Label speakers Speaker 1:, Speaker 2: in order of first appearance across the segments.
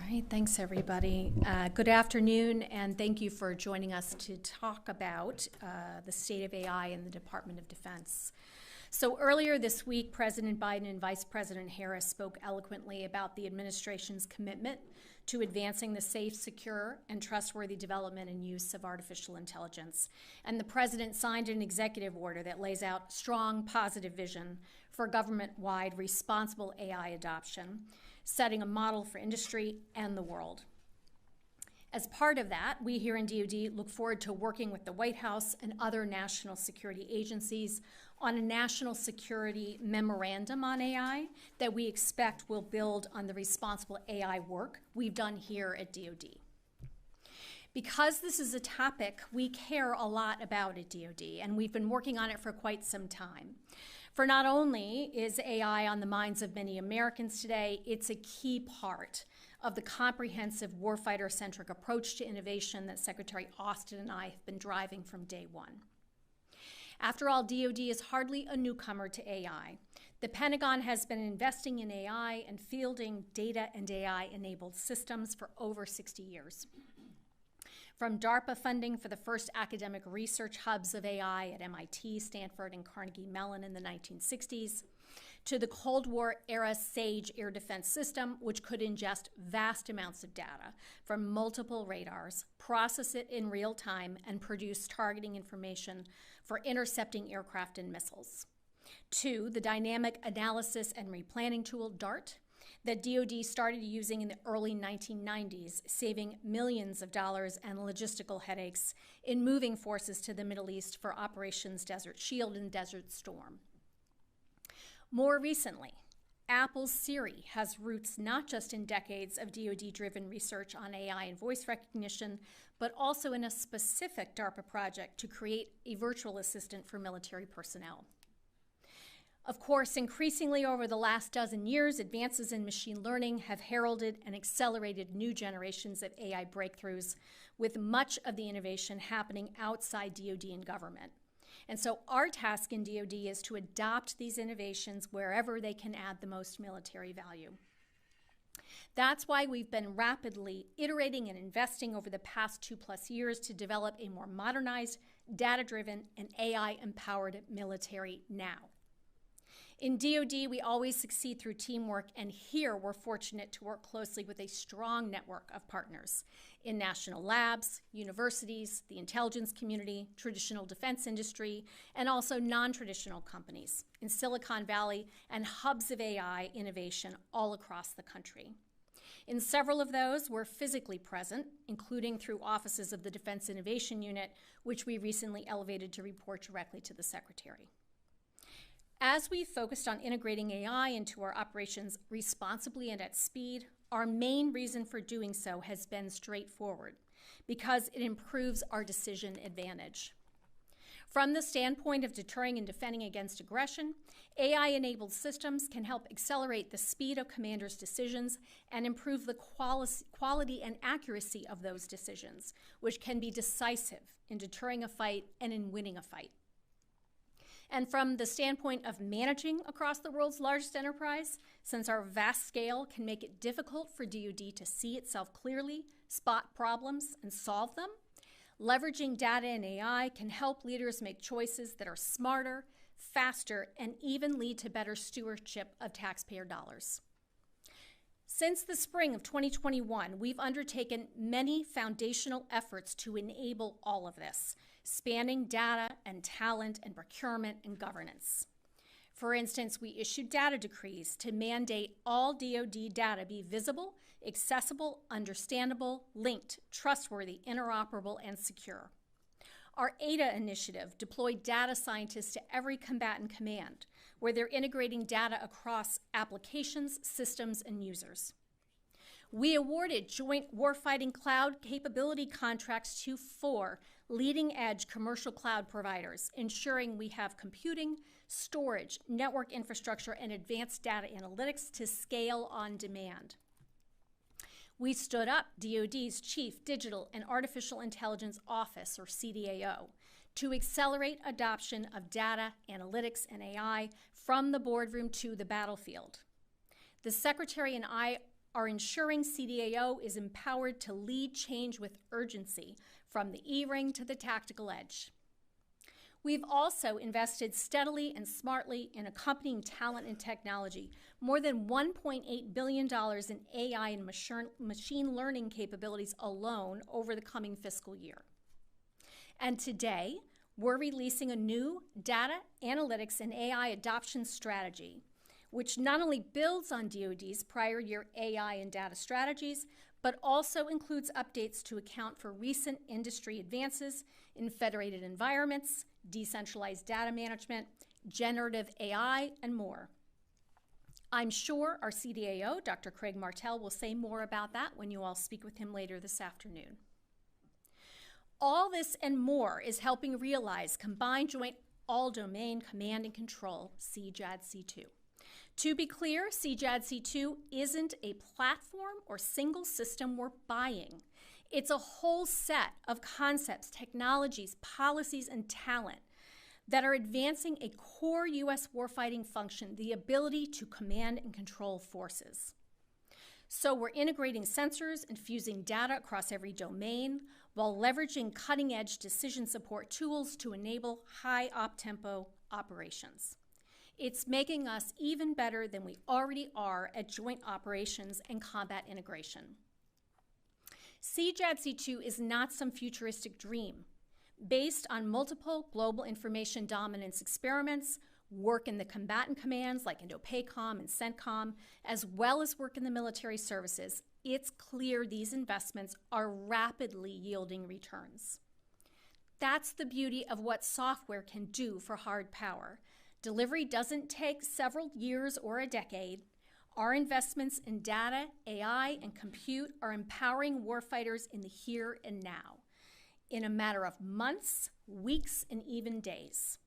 Speaker 1: right, thanks everybody. Good afternoon, and thank you for joining us to talk about the state of AI in the Department of Defense. So earlier this week, President Biden and Vice President Harris spoke eloquently about the administration's commitment to advancing the safe, secure, and trustworthy development and use of artificial intelligence. And the president signed an executive order that lays out strong, positive vision for government-wide responsible AI adoption, setting a model for industry and the world. As part of that, we here in DoD look forward to working with the White House and other national security agencies on a national security memorandum on AI that we expect will build on the responsible AI work we've done here at DoD. Because this is a topic we care a lot about at DoD, and we've been working on it for quite some time. For not only is AI on the minds of many Americans today, it's a key part of the comprehensive warfighter-centric approach to innovation that Secretary Austin and I have been driving from day one. After all, DoD is hardly a newcomer to AI. The Pentagon has been investing in AI and fielding data and AI-enabled systems for over 60 years. From DARPA funding for the first academic research hubs of AI at MIT, Stanford, and Carnegie Mellon in the 1960s, to the Cold War-era SAGE air defense system, which could ingest vast amounts of data from multiple radars, process it in real time, and produce targeting information for intercepting aircraft and missiles. To the dynamic analysis and replanning tool, DART, that DoD started using in the early 1990s, saving millions of dollars and logistical headaches in moving forces to the Middle East for Operations Desert Shield and Desert Storm. More recently, Apple's Siri has roots not just in decades of DoD-driven research on AI and voice recognition, but also in a specific DARPA project to create a virtual assistant for military personnel. Of course, increasingly over the last dozen years, advances in machine learning have heralded and accelerated new generations of AI breakthroughs, with much of the innovation happening outside DoD and government. And so our task in DoD is to adopt these innovations wherever they can add the most military value. That's why we've been rapidly iterating and investing over the past 2+ years to develop a more modernized, data-driven, and AI-empowered military now. In DoD, we always succeed through teamwork, and here we're fortunate to work closely with a strong network of partners in national labs, universities, the intelligence community, traditional defense industry, and also non-traditional companies in Silicon Valley and hubs of AI innovation all across the country. In several of those, we're physically present, including through offices of the Defense Innovation Unit, which we recently elevated to report directly to the Secretary. As we focused on integrating AI into our operations responsibly and at speed, our main reason for doing so has been straightforward, because it improves our decision advantage. From the standpoint of deterring and defending against aggression, AI-enabled systems can help accelerate the speed of commanders' decisions and improve the quality and accuracy of those decisions, which can be decisive in deterring a fight and in winning a fight. And from the standpoint of managing across the world's largest enterprise, since our vast scale can make it difficult for DoD to see itself clearly, spot problems, and solve them, leveraging data and AI can help leaders make choices that are smarter, faster, and even lead to better stewardship of taxpayer dollars. Since the spring of 2021, we've undertaken many foundational efforts to enable all of this, spanning data and talent and procurement and governance. For instance, we issued data decrees to mandate all DoD data be visible, accessible, understandable, linked, trustworthy, interoperable, and secure. Our ADA initiative deployed data scientists to every combatant command, where they're integrating data across applications, systems, and users. We awarded joint warfighting cloud capability contracts to 4 leading-edge commercial cloud providers, ensuring we have computing, storage, network infrastructure, and advanced data analytics to scale on demand. We stood up DoD's Chief Digital and Artificial Intelligence Office, or CDAO, to accelerate adoption of data, analytics, and AI from the boardroom to the battlefield. The Secretary and I are ensuring CDAO is empowered to lead change with urgency, from the E-ring to the tactical edge. We've also invested steadily and smartly in accompanying talent and technology, more than $1.8 billion in AI and machine learning capabilities alone over the coming fiscal year. And today, we're releasing a new data, analytics, and AI adoption strategy, which not only builds on DoD's prior year AI and data strategies, but also includes updates to account for recent industry advances in federated environments, decentralized data management, generative AI, and more. I'm sure our CDAO, Dr. Craig Martell, will say more about that when you all speak with him later this afternoon. All this and more is helping realize Combined Joint All-Domain Command and Control, CJADC2. To be clear, CJADC2 isn't a platform or single system we're buying. It's a whole set of concepts, technologies, policies, and talent that are advancing a core U.S. warfighting function, the ability to command and control forces. So we're integrating sensors and fusing data across every domain while leveraging cutting-edge decision support tools to enable high op-tempo operations. It's making us even better than we already are at joint operations and combat integration. CJADC2 is not some futuristic dream. Based on multiple global information dominance experiments, work in the combatant commands like INDOPACOM and CENTCOM, as well as work in the military services, it's clear these investments are rapidly yielding returns. That's the beauty of what software can do for hard power. Delivery doesn't take several years or a decade. Our investments in data, AI, and compute are empowering warfighters in the here and now, in a matter of months, weeks, and even days.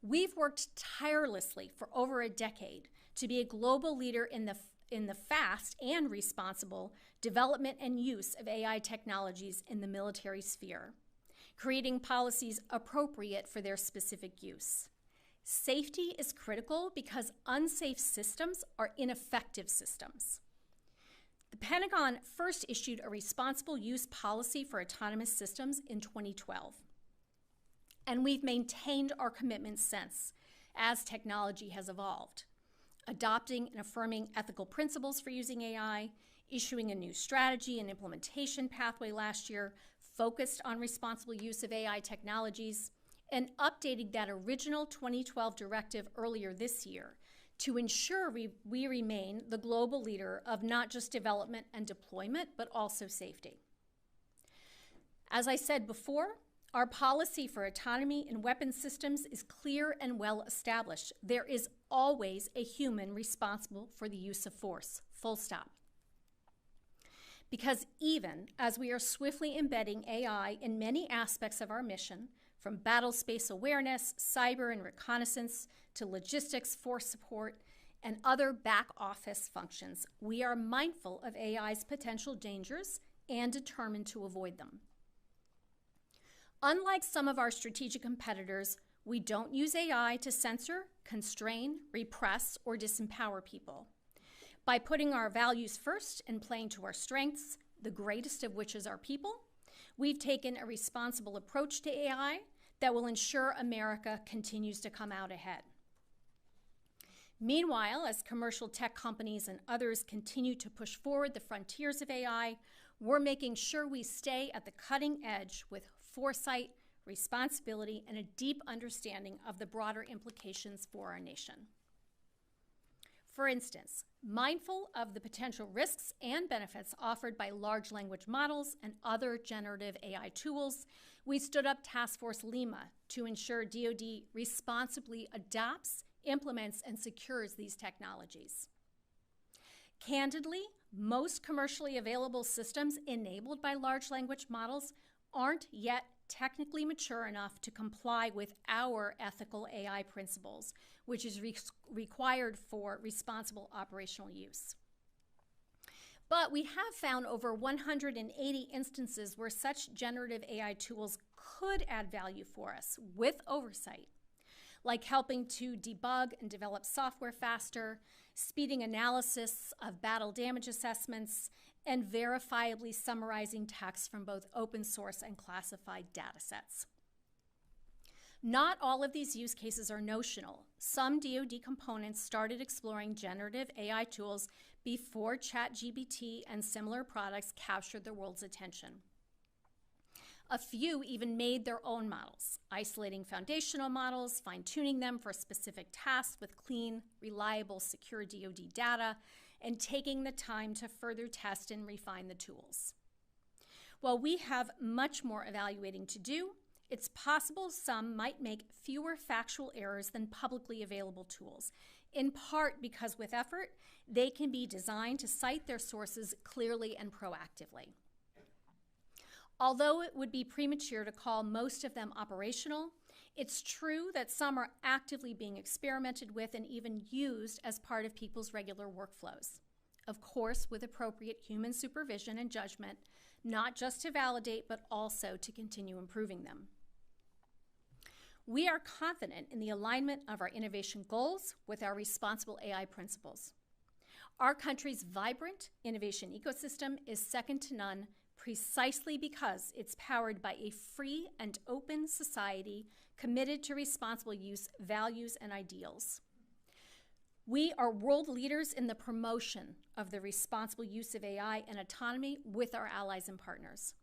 Speaker 1: We've worked tirelessly for over a decade to be a global leader in the fast and responsible development and use of AI technologies in the military sphere, creating policies appropriate for their specific use. Safety is critical because unsafe systems are ineffective systems. The Pentagon first issued a responsible use policy for autonomous systems in 2012. And we've maintained our commitment since, as technology has evolved, adopting and affirming ethical principles for using AI, issuing a new strategy and implementation pathway last year focused on responsible use of AI technologies, and updating that original 2012 directive earlier this year to ensure we remain the global leader of not just development and deployment, but also safety. As I said before, our policy for autonomy in weapon systems is clear and well established. There is always a human responsible for the use of force, full stop. Because even as we are swiftly embedding AI in many aspects of our mission, from battle space awareness, cyber and reconnaissance, to logistics, force support, and other back office functions, we are mindful of AI's potential dangers and determined to avoid them. Unlike some of our strategic competitors, we don't use AI to censor, constrain, repress, or disempower people. By putting our values first and playing to our strengths, the greatest of which is our people, we've taken a responsible approach to AI that will ensure America continues to come out ahead. Meanwhile, as commercial tech companies and others continue to push forward the frontiers of AI, we're making sure we stay at the cutting edge with foresight, responsibility, and a deep understanding of the broader implications for our nation. For instance, mindful of the potential risks and benefits offered by large language models and other generative AI tools, we stood up Task Force Lima to ensure DoD responsibly adopts, implements, and secures these technologies. Candidly, most commercially available systems enabled by large language models aren't yet technically mature enough to comply with our ethical AI principles, which is required for responsible operational use. But we have found over 180 instances where such generative AI tools could add value for us with oversight. like helping to debug and develop software faster, speeding analysis of battle damage assessments, and verifiably summarizing text from both open source and classified data sets. Not all of these use cases are notional. Some DoD components started exploring generative AI tools before ChatGPT and similar products captured the world's attention. A few even made their own models, isolating foundational models, fine-tuning them for specific tasks with clean, reliable, secure DoD data, and taking the time to further test and refine the tools. While we have much more evaluating to do, it's possible some might make fewer factual errors than publicly available tools, in part because with effort, they can be designed to cite their sources clearly and proactively. Although it would be premature to call most of them operational, it's true that some are actively being experimented with and even used as part of people's regular workflows. Of course, with appropriate human supervision and judgment, not just to validate, but also to continue improving them. We are confident in the alignment of our innovation goals with our responsible AI principles. Our country's vibrant innovation ecosystem is second to none precisely because it's powered by a free and open society committed to responsible use, values, and ideals. We are world leaders in the promotion of the responsible use of AI and autonomy with our allies and partners.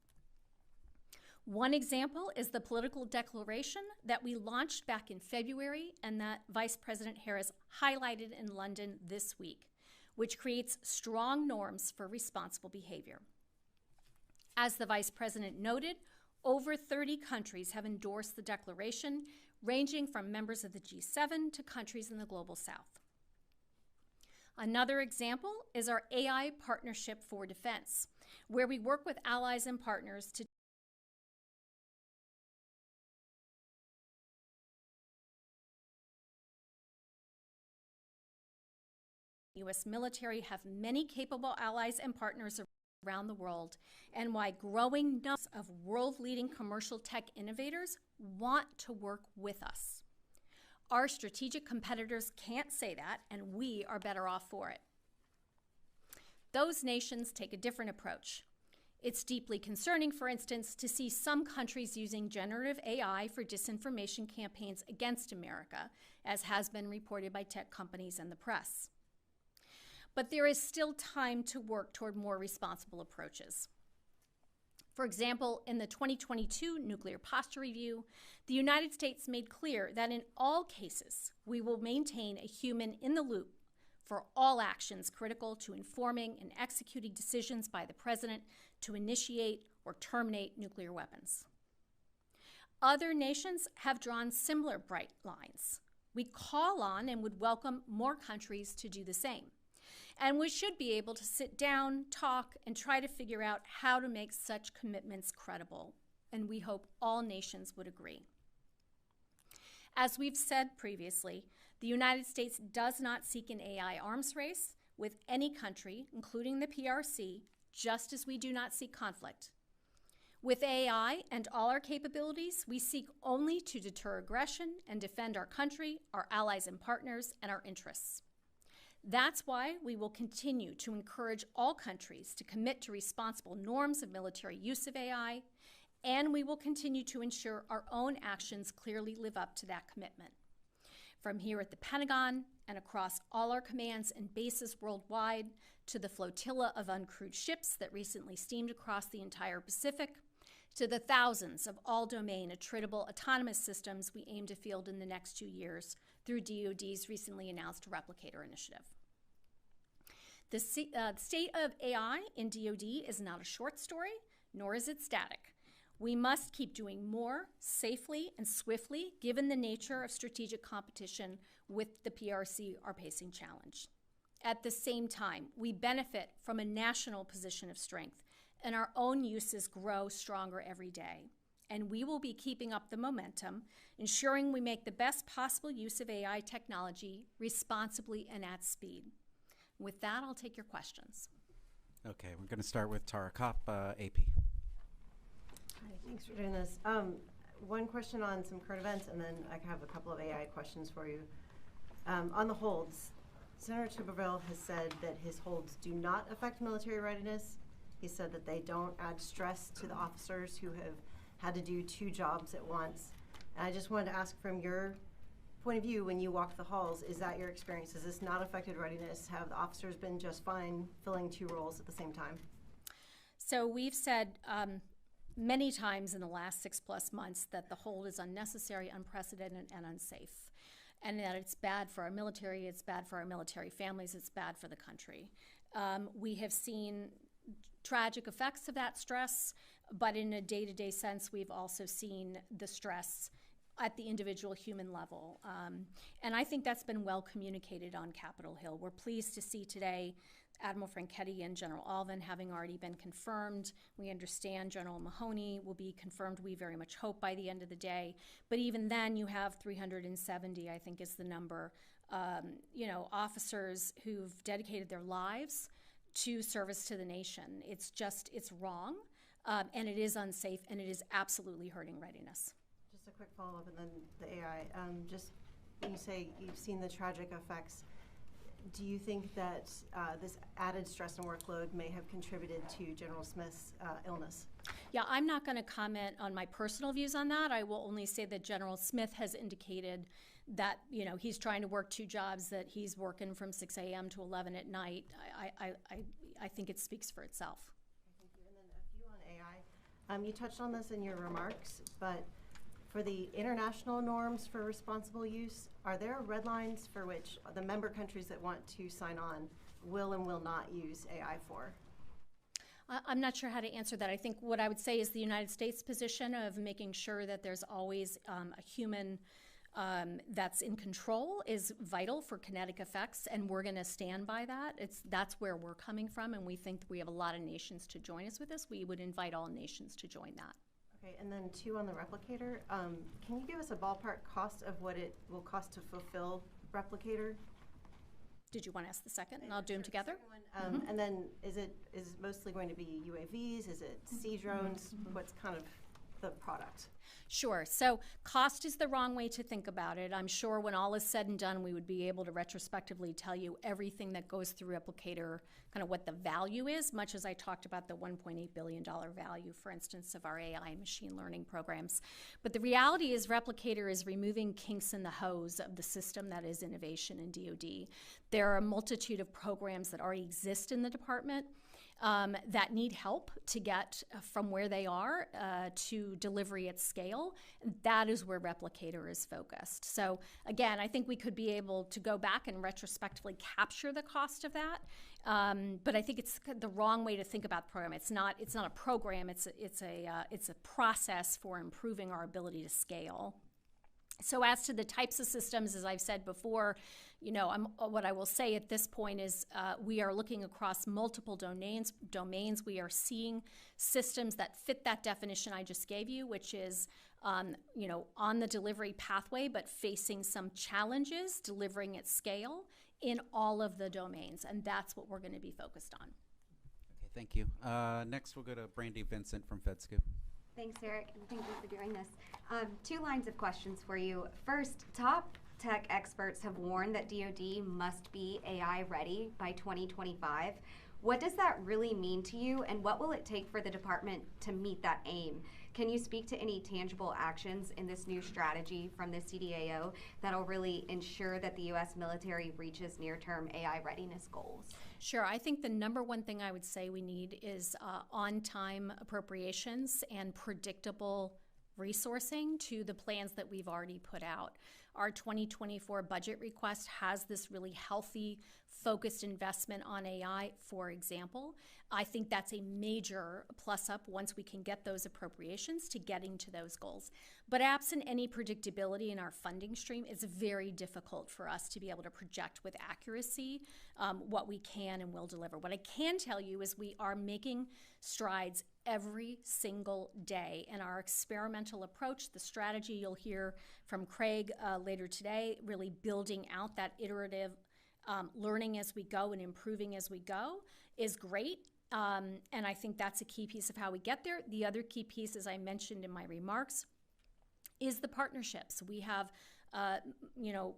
Speaker 1: One example is the political declaration that we launched back in February and that Vice President Harris highlighted in London this week, which creates strong norms for responsible behavior. As the Vice President noted, over 30 countries have endorsed the declaration, ranging from members of the G7 to countries in the Global South. Another example is our AI Partnership for Defense, where we work with allies and partners to U.S. military have many capable allies and partners around the world, and why growing numbers of world-leading commercial tech innovators want to work with us. Our strategic competitors can't say that, and we are better off for it. Those nations take a different approach. It's deeply concerning, for instance, to see some countries using generative AI for disinformation campaigns against America, as has been reported by tech companies and the press. But there is still time to work toward more responsible approaches. For example, in the 2022 Nuclear Posture Review, the United States made clear that in all cases, we will maintain a human in the loop for all actions critical to informing and executing decisions by the President to initiate or terminate nuclear weapons. Other nations have drawn similar bright lines. We call on and would welcome more countries to do the same. And we should be able to sit down, talk, and try to figure out how to make such commitments credible. And we hope all nations would agree. As we've said previously, the United States does not seek an AI arms race with any country, including the PRC, just as we do not seek conflict. With AI and all our capabilities, we seek only to deter aggression and defend our country, our allies and partners, and our interests. That's why we will continue to encourage all countries to commit to responsible norms of military use of AI, and we will continue to ensure our own actions clearly live up to that commitment. From here at the Pentagon and across all our commands and bases worldwide to the flotilla of uncrewed ships that recently steamed across the entire Pacific, to the thousands of all-domain attritable autonomous systems we aim to field in the next 2 years through DoD's recently announced Replicator initiative. The state of AI in DoD is not a short story, nor is it static. We must keep doing more safely and swiftly, given the nature of strategic competition with the PRC, our pacing challenge. At the same time, we benefit from a national position of strength, and our own uses grow stronger every day. And we will be keeping up the momentum, ensuring we make the best possible use of AI technology responsibly and at speed. With that, I'll take your questions.
Speaker 2: Okay, we're going to start with Tara Kopp, AP.
Speaker 3: Hi, thanks for doing this.
Speaker 2: one question on some current events, and then I have a couple of AI questions for you. On the holds, Senator Tuberville has said that his holds do not affect military readiness. He said that they don't add stress to the officers who have had to do 2 jobs at once. And I just wanted to ask, from your point of view, when you walk the halls, is that your experience? Has this not affected readiness? Have the officers been just fine filling 2 roles at the same time?
Speaker 1: So we've said many times in the last 6+ months that the hold is unnecessary, unprecedented, and unsafe, and that it's bad for our military, it's bad for our military families, it's bad for the country. We have seen tragic effects of that stress, but in a day-to-day sense, we've also seen the stress at the individual human level. And I think that's been well communicated on Capitol Hill. We're pleased to see today Admiral Franchetti and General Alvin having already been confirmed. We understand General Mahoney will be confirmed, we very much hope, by the end of the day. But even then, you have 370, I think is the number, officers who've dedicated their lives to service to the nation. It's wrong, and it is unsafe, and it is absolutely hurting readiness.
Speaker 2: Just a quick follow-up, and then the AI. Just when you say you've seen the tragic effects, do you think that this added stress and workload may have contributed to General Smith's illness?
Speaker 1: Yeah, I'm not going to comment on my personal views on that. I will only say that General Smith has indicated that he's trying to work 2 jobs, that he's working from 6 a.m. to 11 at night. I think it speaks for itself.
Speaker 2: Okay, thank you. And then a few on AI. You touched on this in your remarks, but for the international norms for responsible use, are there red lines for which the member countries that want to sign on will and will not use AI for?
Speaker 1: I'm not sure how to answer that. I think what I would say is the United States position of making sure that there's always a human that's in control is vital for kinetic effects, and we're going to stand by that. That's where we're coming from, and we think we have a lot of nations to join us with this. We would invite all nations to join that.
Speaker 2: Okay, and then 2 on the replicator. Can you give us a ballpark cost of what it will cost to fulfill replicator?
Speaker 1: Did you want to ask the second? And I'll do them together.
Speaker 2: And then is it mostly going to be UAVs? Is it sea drones? What's kind of the product?
Speaker 1: Sure. So cost is the wrong way to think about it. I'm sure when all is said and done, we would be able to retrospectively tell you everything that goes through Replicator, kind of what the value is, much as I talked about the $1.8 billion value, for instance, of our AI and machine learning programs. But the reality is Replicator is removing kinks in the hose of the system that is innovation in DoD. There are a multitude of programs that already exist in the department that need help to get from where they are to delivery at scale. That is where Replicator is focused. So again, I think we could be able to go back and retrospectively capture the cost of that. But I think it's the wrong way to think about the program. It's not a program. It's a process for improving our ability to scale. So as to the types of systems, as I've said before, what I will say at this point is we are looking across multiple domains. We are seeing systems that fit that definition I just gave you, which is, on the delivery pathway, but facing some challenges, delivering at scale in all of the domains. And that's what we're going to be focused on.
Speaker 3: Okay, thank you. Next, we'll go to Brandy Vincent from FedScoop.
Speaker 4: Thanks, Eric, and thank you for doing this. 2 lines of questions for you. First, top tech experts have warned that DoD must be AI ready by 2025. What does that really mean to you, and what will it take for the department to meet that aim? Can you speak to any tangible actions in this new strategy from the CDAO that will really ensure that the U.S. military reaches near-term AI readiness goals?
Speaker 1: Sure. I think the number one thing I would say we need is on-time appropriations and predictable resourcing to the plans that we've already put out. Our 2024 budget request has this really healthy, focused investment on AI, for example. I think that's a major plus up once we can get those appropriations to getting to those goals. But absent any predictability in our funding stream, it's very difficult for us to be able to project with accuracy what we can and will deliver. What I can tell you is we are making strides every single day. And our experimental approach, the strategy you'll hear from Craig later today, really building out that iterative learning as we go and improving as we go is great. And I think that's a key piece of how we get there. The other key piece, as I mentioned in my remarks, is the partnerships. We have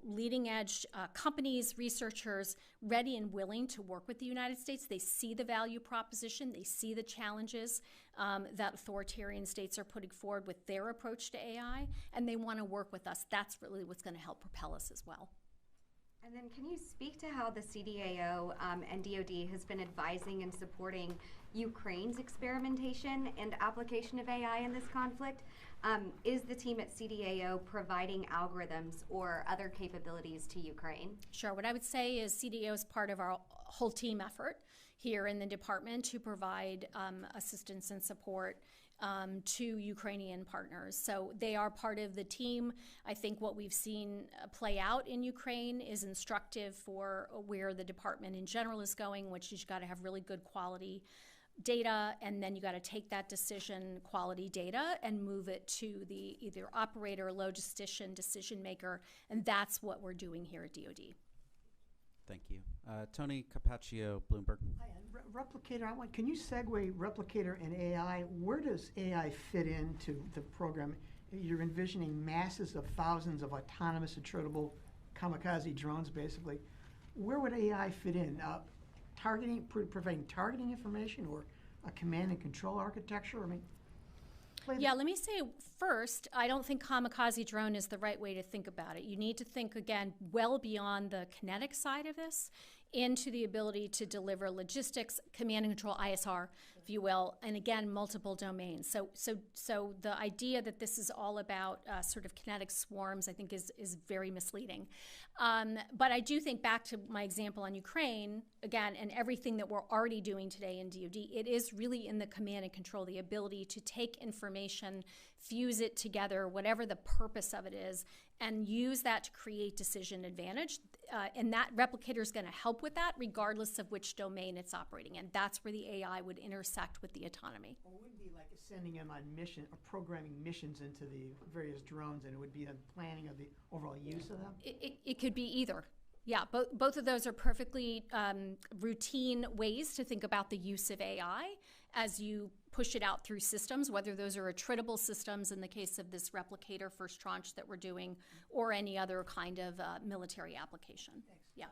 Speaker 1: leading edge companies, researchers ready and willing to work with the United States. They see the value proposition. They see the challenges that authoritarian states are putting forward with their approach to AI, and they want to work with us. That's really what's going to help propel us as well.
Speaker 4: And then can you speak to how the CDAO and DoD has been advising and supporting Ukraine's experimentation and application of AI in this conflict? Is the team at CDAO providing algorithms or other capabilities to Ukraine?
Speaker 1: Sure. What I would say is CDAO is part of our whole team effort here in the department to provide assistance and support to Ukrainian partners. So they are part of the team. I think what we've seen play out in Ukraine is instructive for where the department in general is going, which is you've got to have really good quality data, and then you got to take that decision quality data and move it to the either operator, logistician, decision maker, and that's what we're doing here at DoD.
Speaker 3: Thank you. Tony Capaccio, Bloomberg.
Speaker 5: Hi, Replicator, can you segue Replicator and AI? Where does AI fit into the program? You're envisioning masses of thousands of autonomous, attritable kamikaze drones, basically. Where would AI fit in? Providing targeting information or a command and control architecture?
Speaker 1: Yeah, let me say first, I don't think kamikaze drone is the right way to think about it. You need to think, again, well beyond the kinetic side of this into the ability to deliver logistics, command and control, ISR, if you will, and again, multiple domains. So the idea that this is all about sort of kinetic swarms, I think is very misleading. But I do think back to my example on Ukraine, again, and everything that we're already doing today in DoD, it is really in the command and control, the ability to take information, fuse it together, whatever the purpose of it is, and use that to create decision advantage. And that replicator is going to help with that regardless of which domain it's operating in. That's where the AI would intersect with the autonomy.
Speaker 5: Well, it wouldn't be like sending them on mission or programming missions into the various drones, and it would be the planning of the overall use of them?
Speaker 1: It could be either. Yeah, both of those are perfectly routine ways to think about the use of AI as you push it out through systems, whether those are attritable systems in the case of this replicator first tranche that we're doing, or any other kind of military application.
Speaker 5: Thanks.
Speaker 1: Yeah.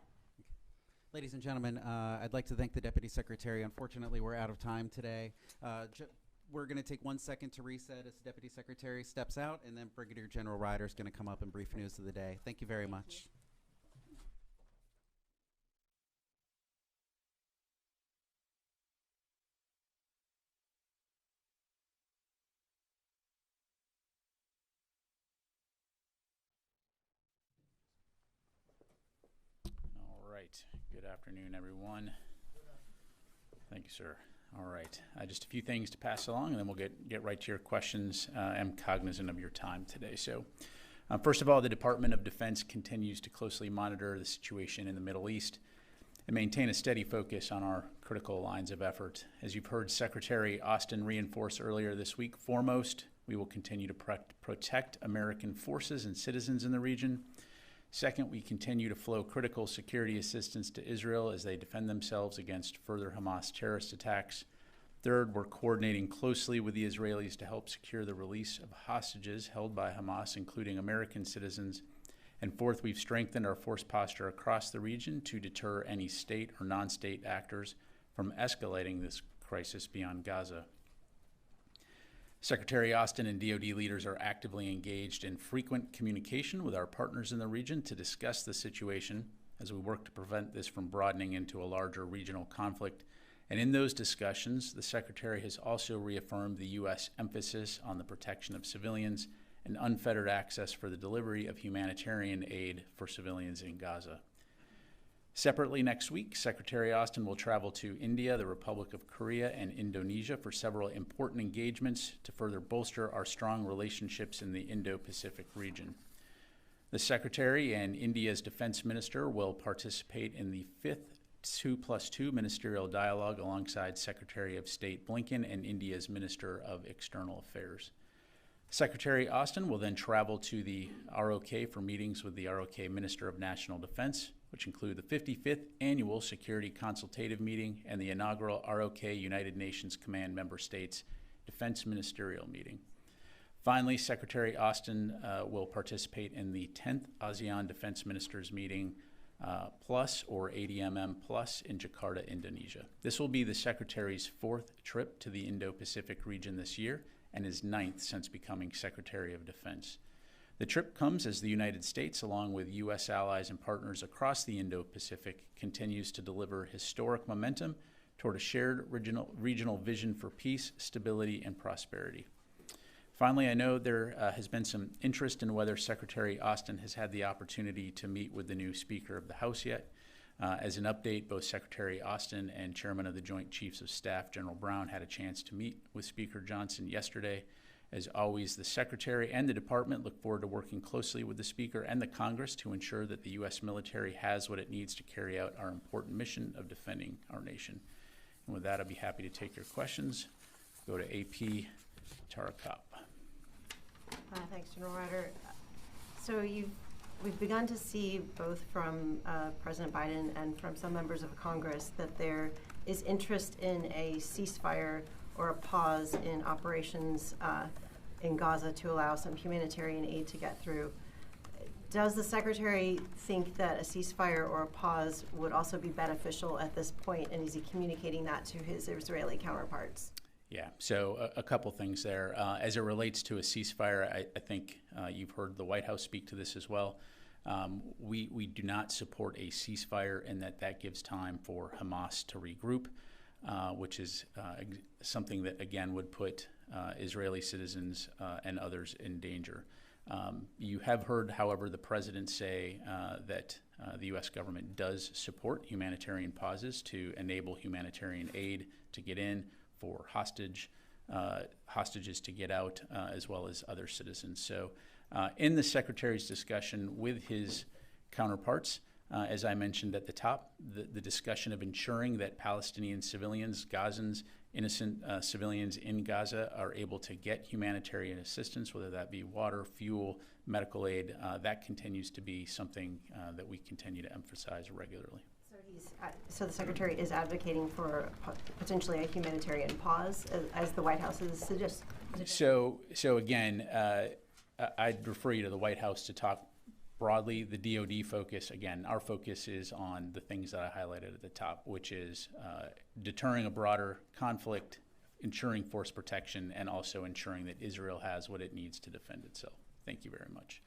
Speaker 3: Ladies and gentlemen, I'd like to thank the Deputy Secretary. Unfortunately, we're out of time today. We're going to take 1 second to reset as the Deputy Secretary steps out, and then Brigadier General Ryder is going to come up and brief news of the day. Thank you very much.
Speaker 6: Good afternoon, everyone. Thank you, sir. All right. Just a few things to pass along, and then we'll get right to your questions. I'm cognizant of your time today. So, first of all, the Department of Defense continues to closely monitor the situation in the Middle East and maintain a steady focus on our critical lines of effort. As you've heard Secretary Austin reinforce earlier this week, foremost, we will continue to protect American forces and citizens in the region. Second, we continue to flow critical security assistance to Israel as they defend themselves against further Hamas terrorist attacks. Third, we're coordinating closely with the Israelis to help secure the release of hostages held by Hamas, including American citizens. And fourth, we've strengthened our force posture across the region to deter any state or non-state actors from escalating this crisis beyond Gaza. Secretary Austin and DoD leaders are actively engaged in frequent communication with our partners in the region to discuss the situation as we work to prevent this from broadening into a larger regional conflict. And in those discussions, the Secretary has also reaffirmed the U.S. emphasis on the protection of civilians and unfettered access for the delivery of humanitarian aid for civilians in Gaza. Separately, next week, Secretary Austin will travel to India, the Republic of Korea, and Indonesia for several important engagements to further bolster our strong relationships in the Indo-Pacific region. The Secretary and India's Defense Minister will participate in the 5th 2+2 ministerial dialogue alongside Secretary of State Blinken and India's Minister of External Affairs. Secretary Austin will then travel to the ROK for meetings with the ROK Minister of National Defense, which include the 55th Annual Security Consultative Meeting and the inaugural ROK United Nations Command Member States Defense Ministerial Meeting. Finally, Secretary Austin will participate in the 10th ASEAN Defense Ministers Meeting Plus, or ADMM Plus, in Jakarta, Indonesia. This will be the Secretary's 4th trip to the Indo-Pacific region this year and his 9th since becoming Secretary of Defense. The trip comes as the United States, along with U.S. allies and partners across the Indo-Pacific, continues to deliver historic momentum toward a shared regional vision for peace, stability, and prosperity. Finally, I know there has been some interest in whether Secretary Austin has had the opportunity to meet with the new Speaker of the House yet. As an update, both Secretary Austin and Chairman of the Joint Chiefs of Staff, General Brown, had a chance to meet with Speaker Johnson yesterday. As always, the Secretary and the Department look forward to working closely with the Speaker and the Congress to ensure that the U.S. military has what it needs to carry out our important mission of defending our nation. And with that, I'll be happy to take your questions. Go to AP Tarakap.
Speaker 2: Thanks, General Ryder. So we've begun to see both from President Biden and from some members of Congress that there is interest in a ceasefire or a pause in operations in Gaza to allow some humanitarian aid to get through. Does the Secretary think that a ceasefire or a pause would also be beneficial at this point, and is he communicating that to his Israeli counterparts?
Speaker 6: Yeah, so a couple things there. As it relates to a ceasefire, I think you've heard the White House speak to this as well. We do not support a ceasefire, and that gives time for Hamas to regroup, which is something that, again, would put Israeli citizens and others in danger. You have heard, however, the president say that the U.S. government does support humanitarian pauses to enable humanitarian aid to get in, for hostages to get out, as well as other citizens. So in the Secretary's discussion with his counterparts, as I mentioned at the top, the discussion of ensuring that Palestinian civilians, Gazans, innocent civilians in Gaza are able to get humanitarian assistance, whether that be water, fuel, medical aid, that continues to be something that we continue to emphasize regularly.
Speaker 2: So the Secretary is advocating for potentially a humanitarian pause, as the White House has suggested.
Speaker 6: So again, I'd refer you to the White House to talk broadly. The DoD focus, again, our focus is on the things that I highlighted at the top, which is deterring a broader conflict, ensuring force protection, and also ensuring that Israel has what it needs to defend itself. Thank you very much.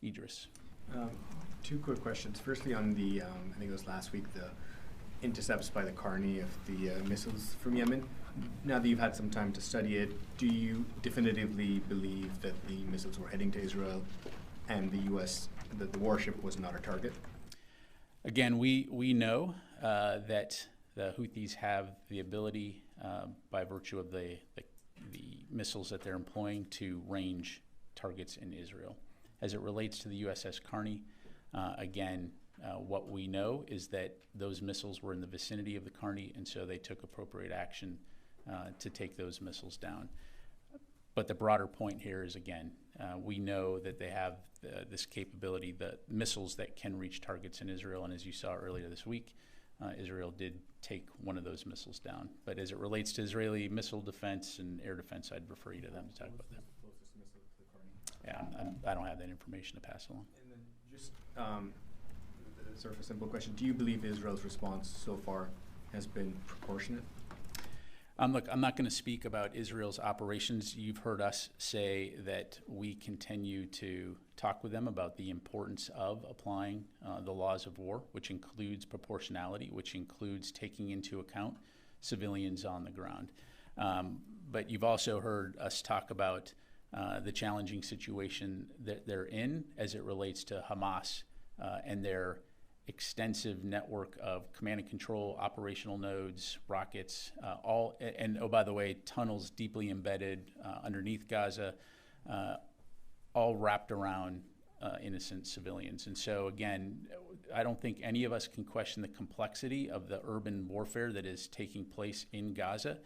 Speaker 6: Idris.
Speaker 7: Two quick questions. Firstly, on the, I think it was last week, the intercepts by the Carney of the missiles from Yemen. Now that you've had some time to study it, do you definitively believe that the missiles were heading to Israel and the U.S., that the warship was not a target?
Speaker 6: Again, we know that the Houthis have the ability, by virtue of the missiles that they're employing, to range targets in Israel. As it relates to the USS Carney, again, what we know is that those missiles were in the vicinity of the Carney, and so they took appropriate action to take those missiles down. But the broader point here is, again, we know that they have this capability, the missiles that can reach targets in Israel, and as you saw earlier this week, Israel did take one of those missiles down. But as it relates to Israeli missile defense and air defense, I'd refer you to them to talk about that. Yeah, I don't have that information to pass along.
Speaker 7: And then just sort of a simple question. Do you believe Israel's response so far has been proportionate?
Speaker 6: Look, I'm not going to speak about Israel's operations. You've heard us say that we continue to talk with them about the importance of applying the laws of war, which includes proportionality, which includes taking into account civilians on the ground. But you've also heard us talk about the challenging situation that they're in as it relates to Hamas and their extensive network of command and control, operational nodes, rockets, and oh, by the way, tunnels deeply embedded underneath Gaza, all wrapped around innocent civilians. And so, again, I don't think any of us can question the complexity of the urban warfare that is taking place in Gaza.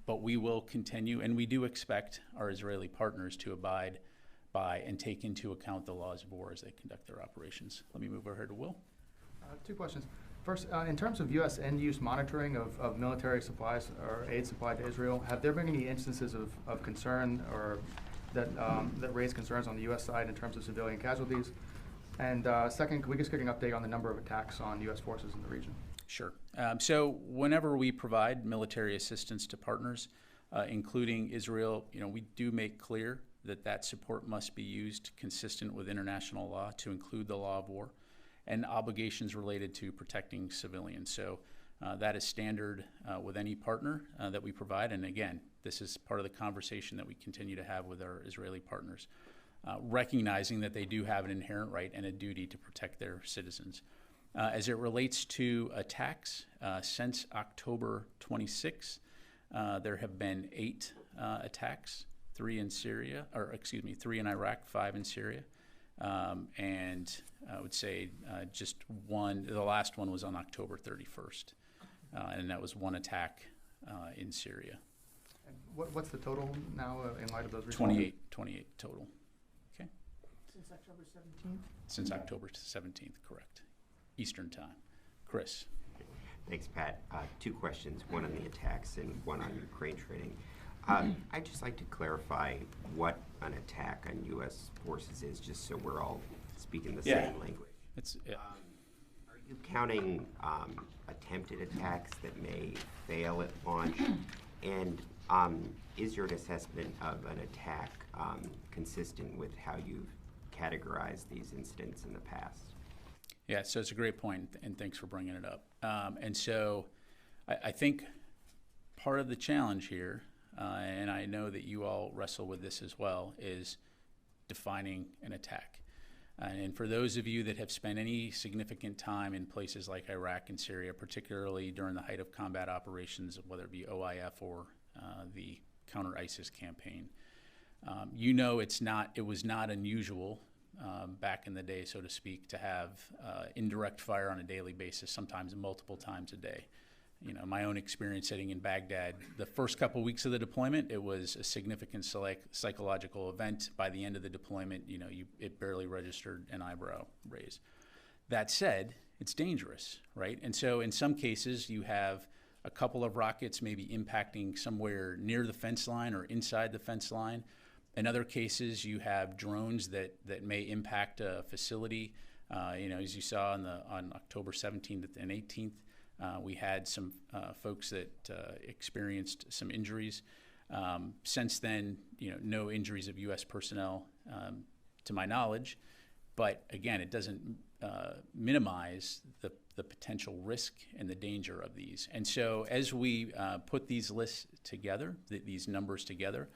Speaker 6: But we will continue, and we do expect our Israeli partners to abide by and take into account the laws of war as they conduct their operations. Let me move over here to Will.
Speaker 8: Two questions. First, in terms of U.S. end-use monitoring of military supplies or aid supplied to Israel, have there been any instances of concern or that raised concerns on the U.S. side in terms of civilian casualties? And second, could we just get an update on the number of attacks on U.S. forces in the region?
Speaker 6: Sure. So whenever we provide military assistance to partners, including Israel, we do make clear that that support must be used consistent with international law to include the law of war and obligations related to protecting civilians. So that is standard with any partner that we provide. And again, this is part of the conversation that we continue to have with our Israeli partners, recognizing that they do have an inherent right and a duty to protect their citizens. As it relates to attacks, since October 26th, there have been 8 attacks, 3 in Iraq, 5 in Syria. And I would say just one, the last one was on October 31st. And that was 1 attack in Syria.
Speaker 8: And what's the total now in light of those results?
Speaker 6: 28 total. Okay.
Speaker 5: Since October 17th?
Speaker 6: Since October 17th, correct. Eastern time. Chris.
Speaker 9: Thanks, Pat. 2 questions, one on the attacks and one on Ukraine training. I'd just like to clarify what an attack on U.S. forces is, just so we're all speaking the same language. Are you counting attempted attacks that may fail at launch? And is your assessment of an attack consistent with how you've categorized these incidents in the past?
Speaker 6: Yeah, so it's a great point, and thanks for bringing it up. And so I think part of the challenge here, and I know that you all wrestle with this as well, is defining an attack. And for those of you that have spent any significant time in places like Iraq and Syria, particularly during the height of combat operations, whether it be OIF or the counter-ISIS campaign, it was not unusual back in the day, so to speak, to have indirect fire on a daily basis, sometimes multiple times a day. My own experience sitting in Baghdad, the first couple weeks of the deployment, it was a significant psychological event. By the end of the deployment, it barely registered an eyebrow raise. That said, it's dangerous, right? And so in some cases, you have a couple of rockets maybe impacting somewhere near the fence line or inside the fence line. In other cases, you have drones that may impact a facility. As you saw on October 17th and 18th, we had some folks that experienced some injuries. Since then, no injuries of U.S. personnel to my knowledge. But again, it doesn't minimize the potential risk and the danger of these. And so as we put these lists together, these numbers together,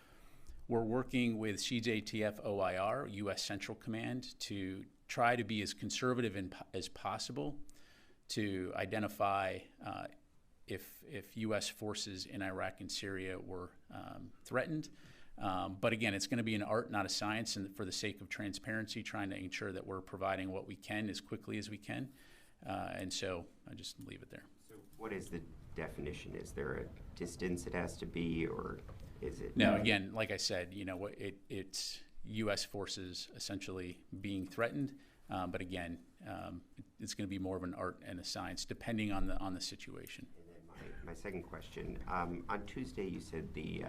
Speaker 6: we're working with CJTF OIR, U.S. Central Command, to try to be as conservative as possible to identify if U.S. forces in Iraq and Syria were threatened. But again, it's going to be an art, not a science, and for the sake of transparency, trying to ensure that we're providing what we can as quickly as we can. And so I just leave it there.
Speaker 9: So what is the definition? Is there a distance it has to be, or is it?
Speaker 6: No, again, like I said, it's U.S. forces essentially being threatened. But again, it's going to be more of an art and a science, depending on the situation.
Speaker 9: And then my second question. On Tuesday, you said the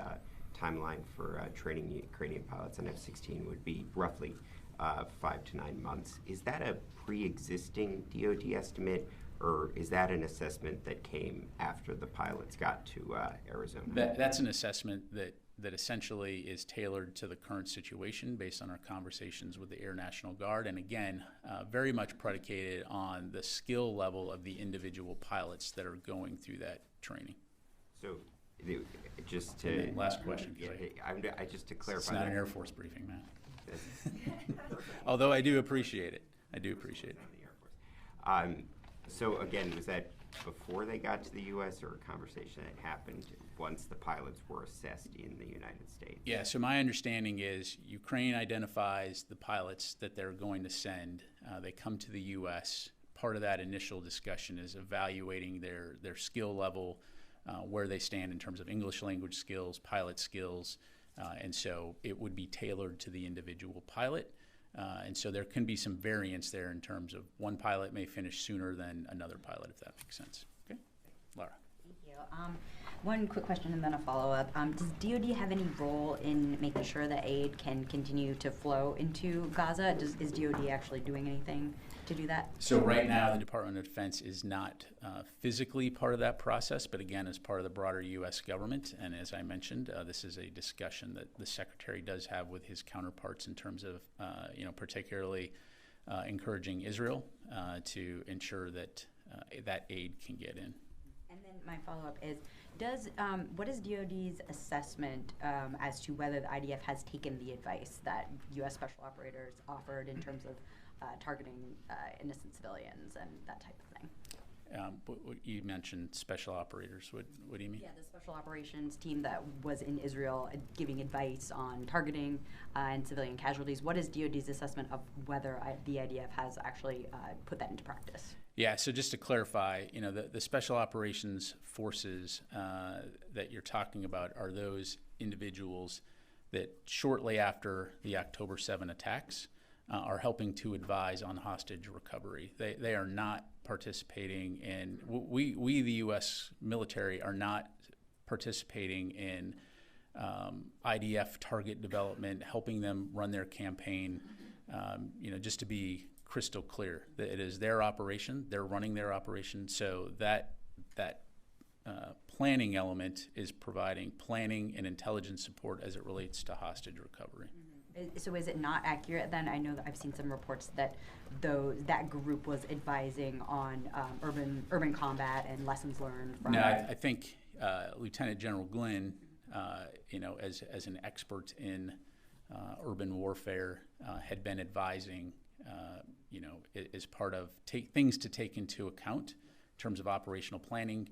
Speaker 9: timeline for training Ukrainian pilots on F-16 would be roughly 5 to 9 months. Is that a pre-existing DoD estimate, or is that an assessment that came after the pilots got to Arizona?
Speaker 6: That's an assessment that essentially is tailored to the current situation based on our conversations with the Air National Guard, and again, very much predicated on the skill level of the individual pilots that are going through that training.
Speaker 9: So, just to
Speaker 6: last question.
Speaker 9: Just to clarify,
Speaker 6: it's not an Air Force briefing, man. Although I do appreciate it.
Speaker 9: So again, was that before they got to the U.S. or a conversation that happened once the pilots were assessed in the United States?
Speaker 6: Yeah, so my understanding is Ukraine identifies the pilots that they're going to send. They come to the U.S. Part of that initial discussion is evaluating their skill level, where they stand in terms of English language skills, pilot skills, and so it would be tailored to the individual pilot. And so there can be some variance there in terms of one pilot may finish sooner than another pilot, if that makes sense. Okay, Laura.
Speaker 10: Thank you. One quick question and then a follow-up. Does DoD have any role in making sure that aid can continue to flow into Gaza? Is DoD actually doing anything to do that?
Speaker 6: So right now, the Department of Defense is not physically part of that process, but again, as part of the broader U.S. government. And as I mentioned, this is a discussion that the Secretary does have with his counterparts in terms of, particularly encouraging Israel to ensure that that aid can get in.
Speaker 10: And then my follow-up is, what is DoD's assessment as to whether the IDF has taken the advice that U.S. Special Operators offered in terms of targeting innocent civilians and that type of thing?
Speaker 6: You mentioned special operators. What do you mean?
Speaker 10: Yeah, the special operations team that was in Israel giving advice on targeting and civilian casualties. What is DoD's assessment of whether the IDF has actually put that into practice?
Speaker 6: Yeah, so just to clarify, the special operations forces that you're talking about are those individuals that shortly after the October 7 attacks are helping to advise on hostage recovery. They are not participating in, we the U.S. military are not participating in IDF target development, helping them run their campaign, just to be crystal clear that it is their operation, they're running their operation, so that planning element is providing planning and intelligence support as it relates to hostage recovery.
Speaker 10: So is it not accurate then? I know that I've seen some reports that that group was advising on urban combat and lessons learned from.
Speaker 6: No, I think Lieutenant General Glynn, as an expert in urban warfare, had been advising, as part of things to take into account in terms of operational planning,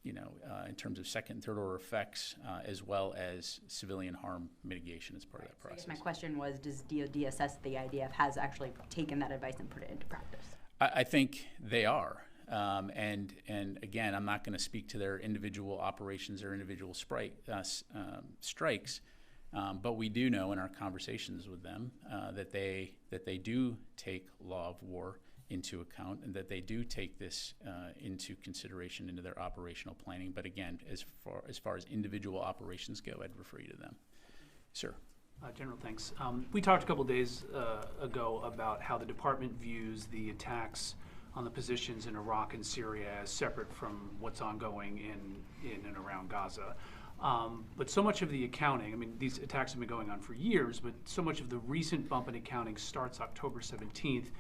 Speaker 6: in terms of second and third order effects, as well as civilian harm mitigation as part of that process.
Speaker 10: So I guess my question was, does DoD assess the IDF has actually taken that advice and put it into practice?
Speaker 6: I think they are. And again, I'm not going to speak to their individual operations or individual strikes, but we do know in our conversations with them that they do take law of war into account, and that they do take this into consideration into their operational planning. But again, as far as individual operations go, I'd refer you to them. Sir.
Speaker 11: General, thanks. We talked a couple days ago about how the department views the attacks on the positions in Iraq and Syria as separate from what's ongoing in and around Gaza. But so much of the accounting, these attacks have been going on for years, but so much of the recent bump in accounting starts October 17th,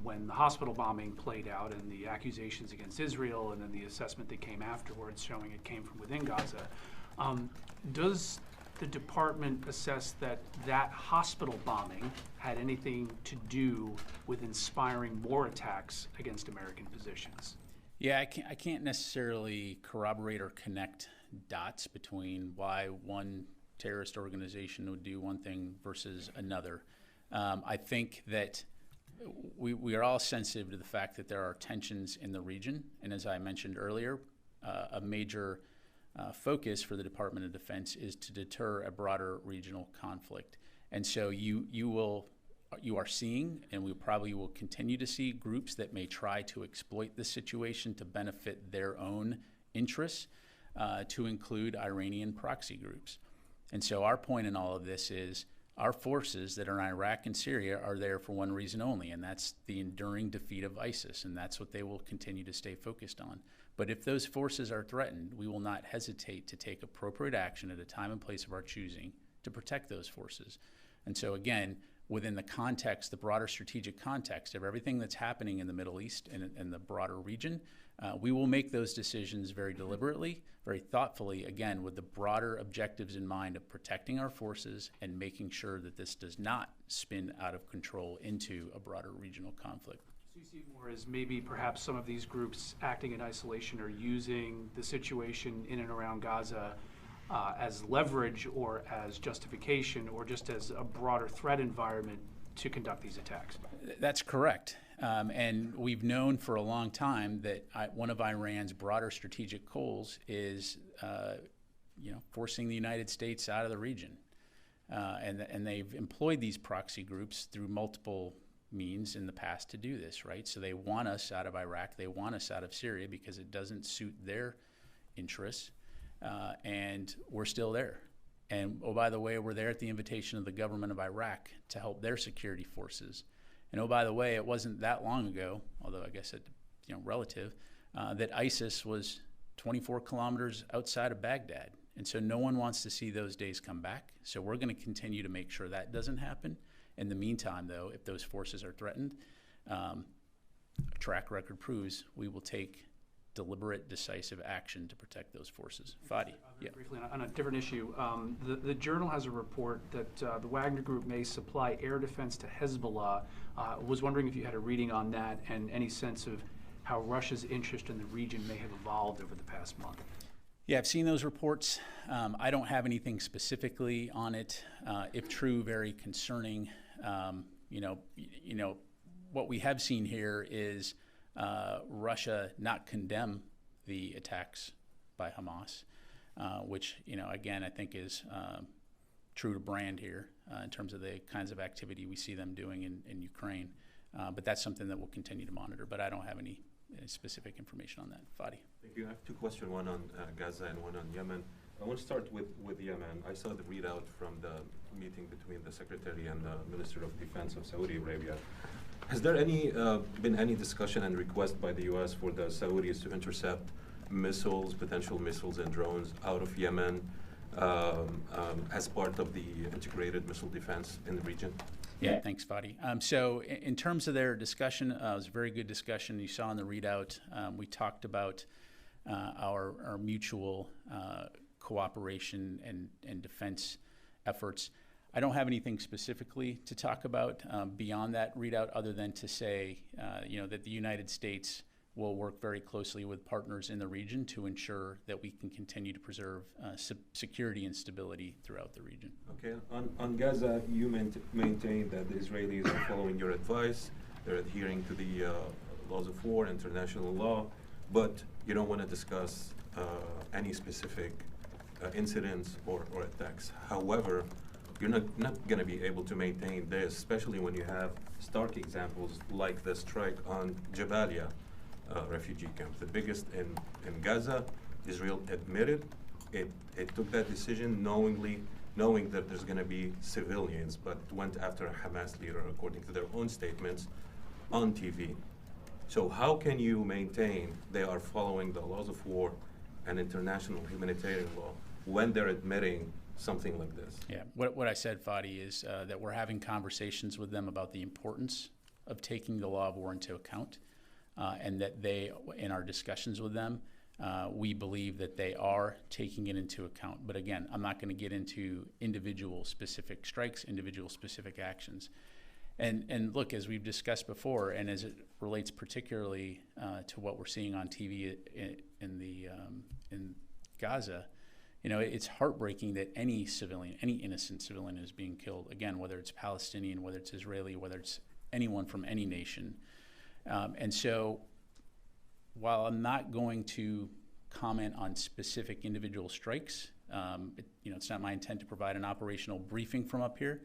Speaker 11: when the hospital bombing played out and the accusations against Israel, and then the assessment that came afterwards showing it came from within Gaza. Does the department assess that hospital bombing had anything to do with inspiring more attacks against American positions?
Speaker 6: Yeah, I can't necessarily corroborate or connect dots between why one terrorist organization would do one thing versus another. I think that we are all sensitive to the fact that there are tensions in the region, and as I mentioned earlier, a major focus for the Department of Defense is to deter a broader regional conflict. And so you are seeing, and we probably will continue to see, groups that may try to exploit this situation to benefit their own interests, to include Iranian proxy groups. And so our point in all of this is our forces that are in Iraq and Syria are there for one reason only, and that's the enduring defeat of ISIS, and that's what they will continue to stay focused on. But if those forces are threatened, we will not hesitate to take appropriate action at a time and place of our choosing to protect those forces. And so again, within the context, the broader strategic context of everything that's happening in the Middle East and the broader region, we will make those decisions very deliberately, very thoughtfully, again, with the broader objectives in mind of protecting our forces and making sure that this does not spin out of control into a broader regional conflict.
Speaker 11: So you see it more as maybe perhaps some of these groups acting in isolation or using the situation in and around Gaza as leverage or as justification or just as a broader threat environment to conduct these attacks.
Speaker 6: That's correct. And we've known for a long time that one of Iran's broader strategic goals is, forcing the United States out of the region. And they've employed these proxy groups through multiple means in the past to do this, right? So they want us out of Iraq, they want us out of Syria because it doesn't suit their interests, and we're still there. And oh, by the way, we're there at the invitation of the government of Iraq to help their security forces. And oh, by the way, it wasn't that long ago, although I guess it, relative, that ISIS was 24 kilometers outside of Baghdad. And so no one wants to see those days come back. So we're going to continue to make sure that doesn't happen. In the meantime, though, if those forces are threatened, track record proves we will take deliberate, decisive action to protect those forces. Fadi.
Speaker 11: Very briefly, on a different issue, the Journal has a report that the Wagner Group may supply air defense to Hezbollah. Was wondering if you had a reading on that and any sense of how Russia's interest in the region may have evolved over the past month.
Speaker 6: Yeah, I've seen those reports. I don't have anything specifically on it. If true, very concerning. What we have seen here is Russia not condemn the attacks by Hamas, which, again, I think is true to brand here in terms of the kinds of activity we see them doing in Ukraine. But that's something that we'll continue to monitor, but I don't have any specific information on that. Fadi.
Speaker 12: Thank you. I have two questions, one on Gaza and one on Yemen. I want to start with Yemen. I saw the readout from the meeting between the Secretary and the Minister of Defense of Saudi Arabia. Has there been any discussion and request by the U.S. for the Saudis to intercept potential missiles and drones out of Yemen as part of the integrated missile defense in the region?
Speaker 6: Yeah, thanks, Fadi. So in terms of their discussion, it was a very good discussion. You saw in the readout, we talked about our mutual cooperation and defense efforts. I don't have anything specifically to talk about beyond that readout other than to say, that the United States will work very closely with partners in the region to ensure that we can continue to preserve security and stability throughout the region.
Speaker 12: Okay. On Gaza, you maintain that the Israelis are following your advice. They're adhering to the laws of war, international law, but you don't want to discuss any specific incidents or attacks. However, you're not going to be able to maintain this, especially when you have stark examples like the strike on Jabalia refugee camp, the biggest in Gaza. Israel admitted it took that decision knowing that there's going to be civilians, but went after a Hamas leader, according to their own statements, on TV. So how can you maintain they are following the laws of war and international humanitarian law when they're admitting something like this?
Speaker 6: Yeah, what I said, Fadi, is that we're having conversations with them about the importance of taking the law of war into account, and that they, in our discussions with them, we believe that they are taking it into account. But again, I'm not going to get into individual specific strikes, individual specific actions. And look, as we've discussed before, and as it relates particularly to what we're seeing on TV in Gaza, it's heartbreaking that any civilian, any innocent civilian is being killed. Again, whether it's Palestinian, whether it's Israeli, whether it's anyone from any nation. And so while I'm not going to comment on specific individual strikes, it's not my intent to provide an operational briefing from up here.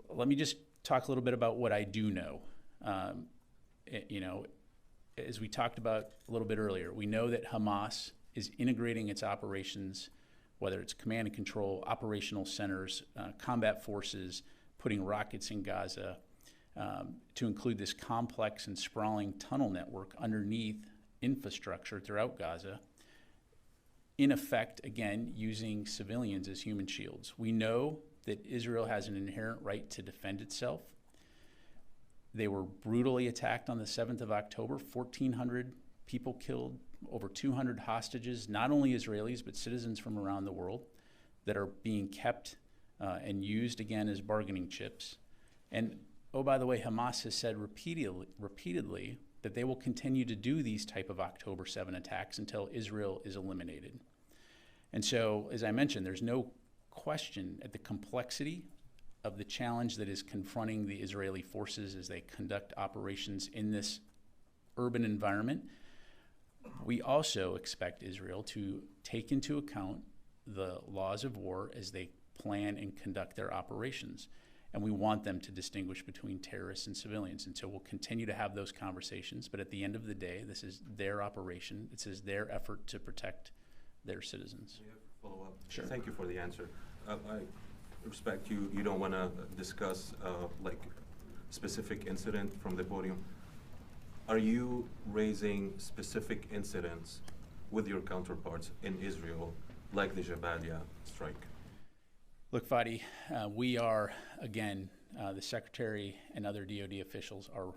Speaker 6: Let me just talk a little bit about what I do know. As we talked about a little bit earlier, we know that Hamas is integrating its operations, whether it's command and control, operational centers, combat forces, putting rockets in Gaza, to include this complex and sprawling tunnel network underneath infrastructure throughout Gaza, in effect, again, using civilians as human shields. We know that Israel has an inherent right to defend itself. They were brutally attacked on the 7th of October, 1,400 people killed, over 200 hostages, not only Israelis, but citizens from around the world that are being kept and used again as bargaining chips. And oh, by the way, Hamas has said repeatedly that they will continue to do these type of October 7 attacks until Israel is eliminated. And so, as I mentioned, there's no question at the complexity of the challenge that is confronting the Israeli forces as they conduct operations in this urban environment. We also expect Israel to take into account the laws of war as they plan and conduct their operations. And we want them to distinguish between terrorists and civilians. And so we'll continue to have those conversations. But at the end of the day, this is their operation. This is their effort to protect their citizens.
Speaker 12: May I follow up?
Speaker 6: Sure.
Speaker 12: Thank you for the answer. I respect you don't want to discuss like specific incident from the podium. Are you raising specific incidents with your counterparts in Israel, like the Jabalia strike?
Speaker 6: Look, Fadi, we are, again, the Secretary and other DoD officials are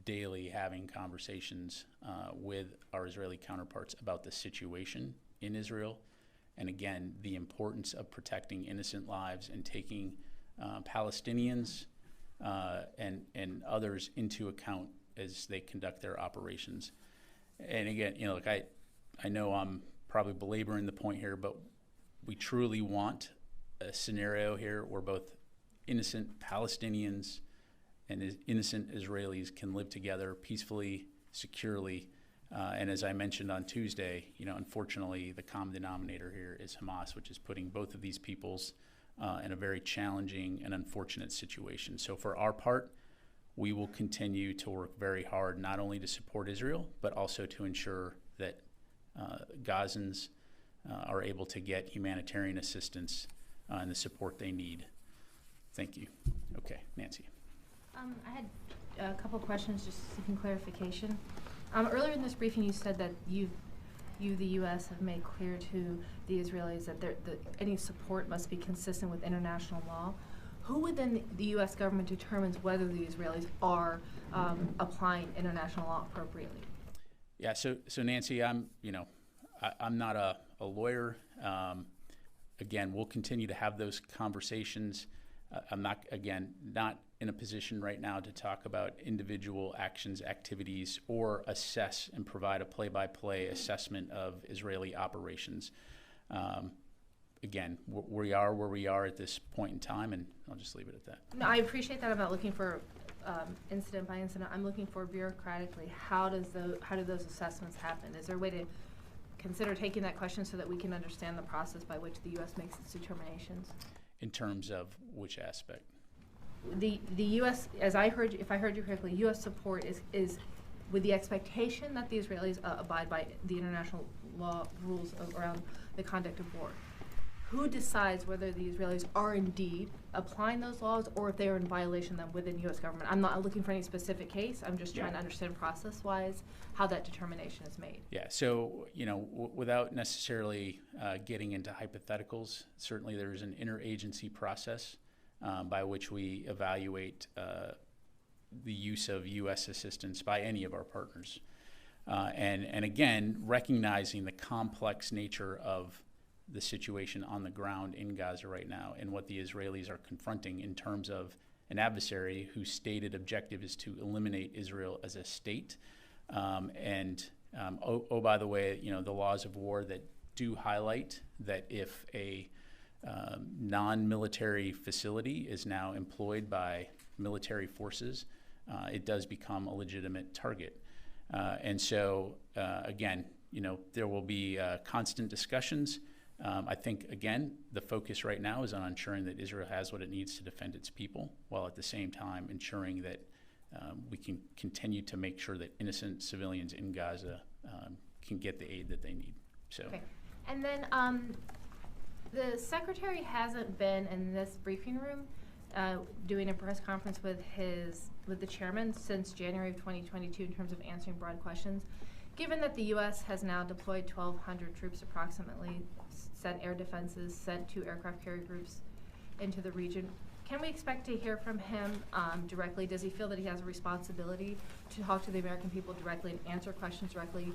Speaker 6: daily having conversations with our Israeli counterparts about the situation in Israel. And again, the importance of protecting innocent lives and taking Palestinians and others into account as they conduct their operations. And again, look, I know I'm probably belaboring the point here, but we truly want a scenario here where both innocent Palestinians and innocent Israelis can live together peacefully, securely. And as I mentioned on Tuesday, unfortunately, the common denominator here is Hamas, which is putting both of these peoples in a very challenging and unfortunate situation. So for our part, we will continue to work very hard, not only to support Israel, but also to ensure that Gazans are able to get humanitarian assistance and the support they need. Thank you. Okay, Nancy.
Speaker 13: I had a couple questions, just seeking clarification. Earlier in this briefing, you said that you, the U.S., have made clear to the Israelis that any support must be consistent with international law. Who within the U.S. government determines whether the Israelis are applying international law appropriately?
Speaker 6: Yeah. So Nancy, I'm not a lawyer. Again, we'll continue to have those conversations. I'm not in a position right now to talk about individual actions, activities, or assess and provide a play-by-play assessment of Israeli operations. Again, we are where we are at this point in time, and I'll just leave it at that.
Speaker 13: No, I appreciate that. I'm not looking for incident by incident. I'm looking for bureaucratically, how do those assessments happen? Is there a way to consider taking that question so that we can understand the process by which the U.S. makes its determinations?
Speaker 6: In terms of which aspect?
Speaker 13: The U.S., if I heard you correctly, U.S. support is with the expectation that the Israelis abide by the international law rules around the conduct of war. Who decides whether the Israelis are indeed applying those laws or if they are in violation of them within U.S. government? I'm not looking for any specific case. I'm just trying to understand process-wise how that determination is made.
Speaker 6: Yeah, so, without necessarily getting into hypotheticals, certainly there's an interagency process by which we evaluate the use of U.S. assistance by any of our partners. And again, recognizing the complex nature of the situation on the ground in Gaza right now and what the Israelis are confronting in terms of an adversary whose stated objective is to eliminate Israel as a state. By the way, the laws of war that do highlight that if a non-military facility is now employed by military forces, it does become a legitimate target. Again, there will be constant discussions. I think, again, the focus right now is on ensuring that Israel has what it needs to defend its people, while at the same time ensuring that we can continue to make sure that innocent civilians in Gaza can get the aid that they need. So.
Speaker 13: Okay. And then the Secretary hasn't been in this briefing room doing a press conference with the chairman since January of 2022 in terms of answering broad questions. Given that the U.S. has now deployed 1,200 troops approximately, sent air defenses, sent 2 aircraft carrier groups into the region, can we expect to hear from him directly? Does he feel that he has a responsibility to talk to the American people directly and answer questions directly,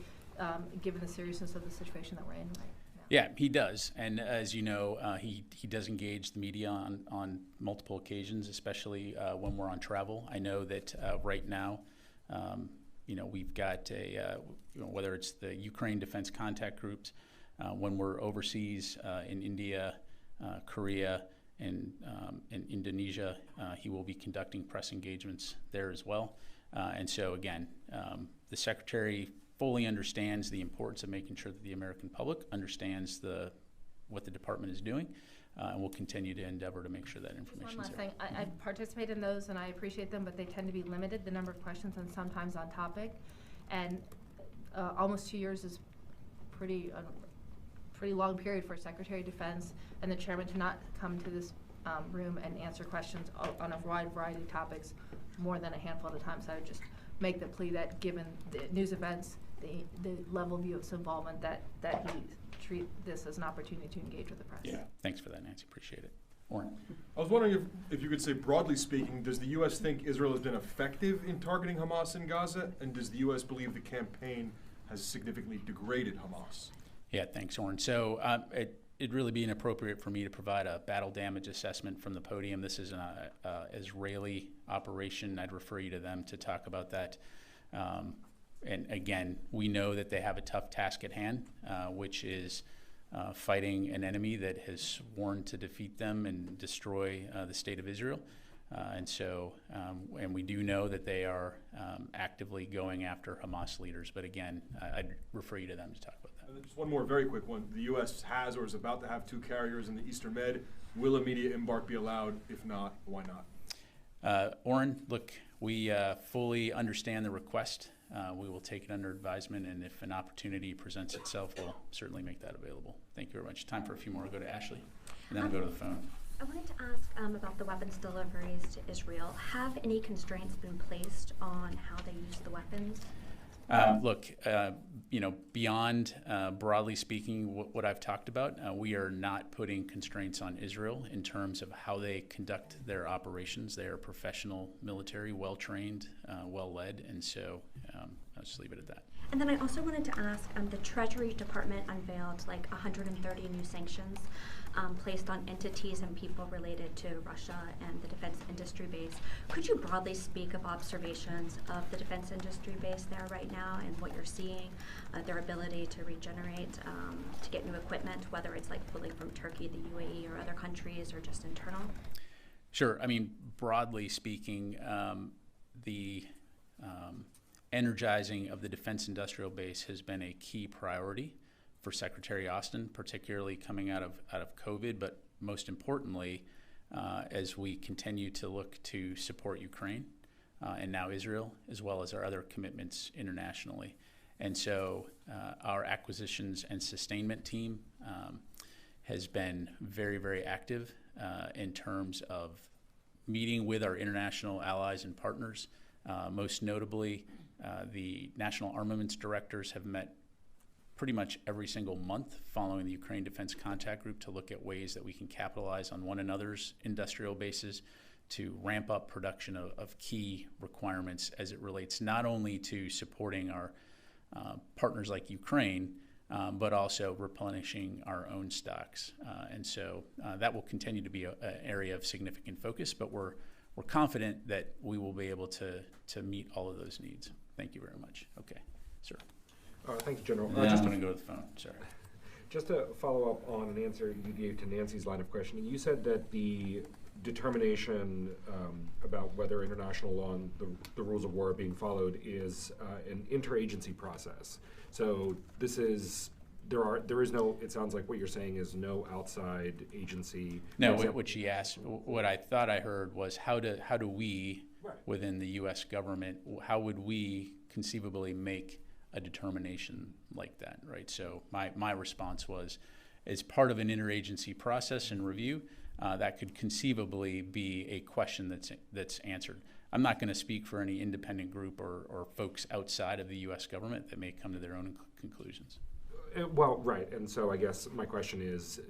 Speaker 13: given the seriousness of the situation that we're in right now?
Speaker 6: Yeah, he does. And as you know, he does engage the media on multiple occasions, especially when we're on travel. I know that right now, we've got whether it's the Ukraine Defense Contact Groups, when we're overseas in India, Korea, and Indonesia, he will be conducting press engagements there as well. And so again, the Secretary fully understands the importance of making sure that the American public understands what the department is doing, and we'll continue to endeavor to make sure that information is there.
Speaker 13: One last thing. I participate in those and I appreciate them, but they tend to be limited, the number of questions, and sometimes on topic. And almost 2 years is pretty pretty long period for Secretary of Defense and the chairman to not come to this room and answer questions on a wide variety of topics more than a handful at a time. So I would just make the plea that given the news events, the level of U.S. involvement, that he treat this as an opportunity to engage with the press.
Speaker 6: Yeah, thanks for that, Nancy. Appreciate it. Warren.
Speaker 14: I was wondering if you could say, broadly speaking, does the U.S. think Israel has been effective in targeting Hamas in Gaza, and does the U.S. believe the campaign has significantly degraded Hamas?
Speaker 6: Yeah, thanks, Warren. So it'd really be inappropriate for me to provide a battle damage assessment from the podium. This is an Israeli operation. I'd refer you to them to talk about that. And again, we know that they have a tough task at hand, which is fighting an enemy that has sworn to defeat them and destroy the state of Israel. And we do know that they are actively going after Hamas leaders. But again, I'd refer you to them to talk about that.
Speaker 14: And just one more very quick one. The U.S. has or is about to have 2 carriers in the Eastern Med. Will immediate embark be allowed? If not, why not?
Speaker 6: Oren, look, we fully understand the request. We will take it under advisement, and if an opportunity presents itself, we'll certainly make that available. Thank you very much. Time for a few more. I'll go to Ashley, and then I'll go to the phone.
Speaker 15: I wanted to ask about the weapons deliveries to Israel. Have any constraints been placed on how they use the weapons?
Speaker 6: Look, beyond broadly speaking what I've talked about, we are not putting constraints on Israel in terms of how they conduct their operations. They are professional military, well-trained, well-led, and so I'll just leave it at that.
Speaker 15: And then I also wanted to ask, the Treasury Department unveiled like 130 new sanctions placed on entities and people related to Russia and the defense industry base. Could you broadly speak of observations of the defense industry base there right now and what you're seeing, their ability to regenerate, to get new equipment, whether it's like pulling from Turkey, the UAE, or other countries, or just internal?
Speaker 6: Sure. I mean, broadly speaking, the energizing of the defense industrial base has been a key priority for Secretary Austin, particularly coming out of COVID, but most importantly, as we continue to look to support Ukraine and now Israel, as well as our other commitments internationally. And so our acquisitions and sustainment team has been very, very active in terms of meeting with our international allies and partners. Most notably, the national armaments directors have met pretty much every single month following the Ukraine Defense Contact Group to look at ways that we can capitalize on one another's industrial bases to ramp up production of key requirements as it relates not only to supporting our partners like Ukraine, but also replenishing our own stocks. And so that will continue to be an area of significant focus, but we're confident that we will be able to meet all of those needs. Thank you very much. Okay, sir.
Speaker 16: Thank you, General.
Speaker 6: Just want to go to the phone, sorry.
Speaker 16: Just to follow up on an answer you gave to Nancy's line of questioning, you said that the determination about whether international law and the rules of war are being followed is an interagency process. So this is, there is no, it sounds like what you're saying is no outside agency.
Speaker 6: No, what she asked, what I thought I heard was how do we, within the U.S. government, how would we conceivably make a determination like that, right? So my response was, as part of an interagency process and review, that could conceivably be a question that's answered. I'm not going to speak for any independent group or folks outside of the U.S. government that may come to their own conclusions.
Speaker 16: Well, right, and so I guess my question is,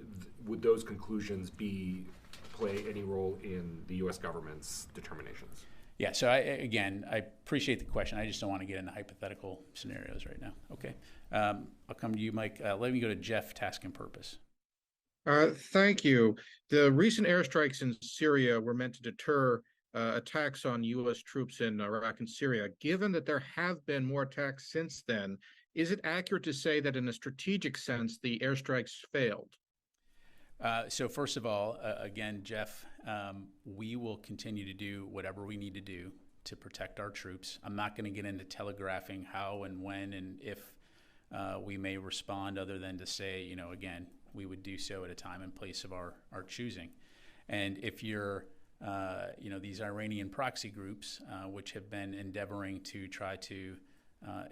Speaker 16: would those conclusions play any role in the U.S. government's determinations?
Speaker 6: Yeah, so I appreciate the question. I just don't want to get into hypothetical scenarios right now. Okay, I'll come to you, Mike. Let me go to Jeff, task and purpose.
Speaker 17: Thank you. The recent airstrikes in Syria were meant to deter attacks on U.S. troops in Iraq and Syria. Given that there have been more attacks since then, is it accurate to say that in a strategic sense, the airstrikes failed?
Speaker 6: So first of all, again, Jeff, we will continue to do whatever we need to do to protect our troops. I'm not going to get into telegraphing how and when and if we may respond, other than to say, again, we would do so at a time and place of our choosing. And if you're, these Iranian proxy groups, which have been endeavoring to try to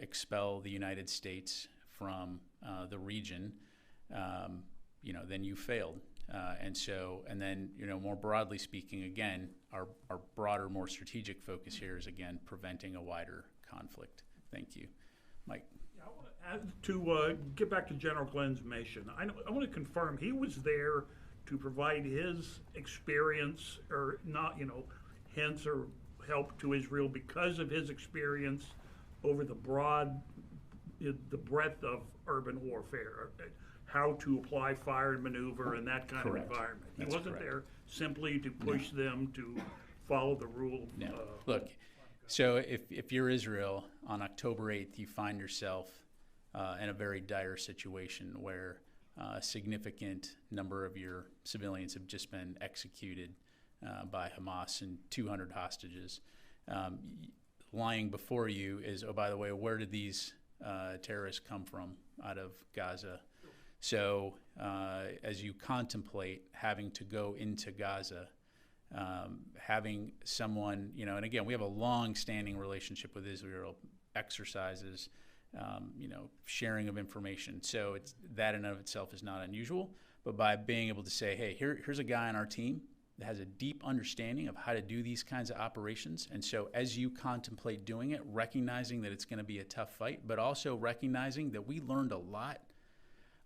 Speaker 6: expel the United States from the region, then you failed. And then, more broadly speaking, again, our broader, more strategic focus here is, again, preventing a wider conflict. Thank you. Mike.
Speaker 18: Yeah, I want to get back to General Glenn's mission. I want to confirm he was there to provide his experience, or not, hints or help to Israel because of his experience over the breadth of urban warfare, how to apply fire and maneuver in that kind of environment. He wasn't there simply to push them to follow the rule.
Speaker 6: No. Look, so if you're Israel on October 8th, you find yourself in a very dire situation where a significant number of your civilians have just been executed by Hamas and 200 hostages. Lying before you is, oh, by the way, where did these terrorists come from out of Gaza? So as you contemplate having to go into Gaza, having someone, and again, we have a long-standing relationship with Israel, exercises, sharing of information. So that in and of itself is not unusual. But by being able to say, hey, here's a guy on our team that has a deep understanding of how to do these kinds of operations. And so as you contemplate doing it, recognizing that it's going to be a tough fight, but also recognizing that we learned a lot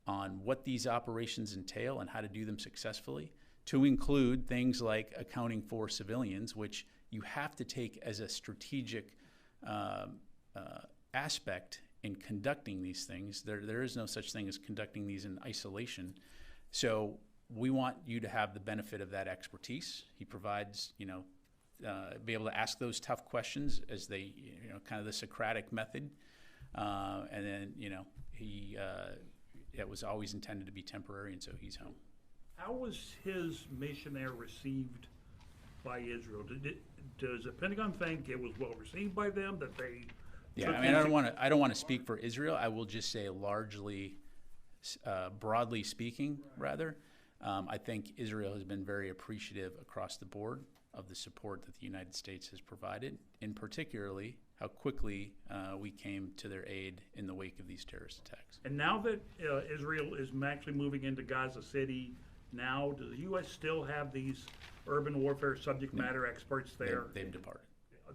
Speaker 6: on what these operations entail and how to do them successfully, to include things like accounting for civilians, which you have to take as a strategic aspect in conducting these things. There is no such thing as conducting these in isolation. So we want you to have the benefit of that expertise. He provides, be able to ask those tough questions as they, kind of the Socratic method. And then, it was always intended to be temporary, and so he's home.
Speaker 18: How was his mission there received by Israel? Does the Pentagon think it was well received by them, that they?
Speaker 6: Yeah, I mean, I don't want to speak for Israel. I will just say largely, broadly speaking, rather, I think Israel has been very appreciative across the board of the support that the United States has provided, and particularly how quickly we came to their aid in the wake of these terrorist attacks.
Speaker 18: And now that Israel is actually moving into Gaza City, now does the U.S. still have these urban warfare subject matter experts there?
Speaker 6: They've departed.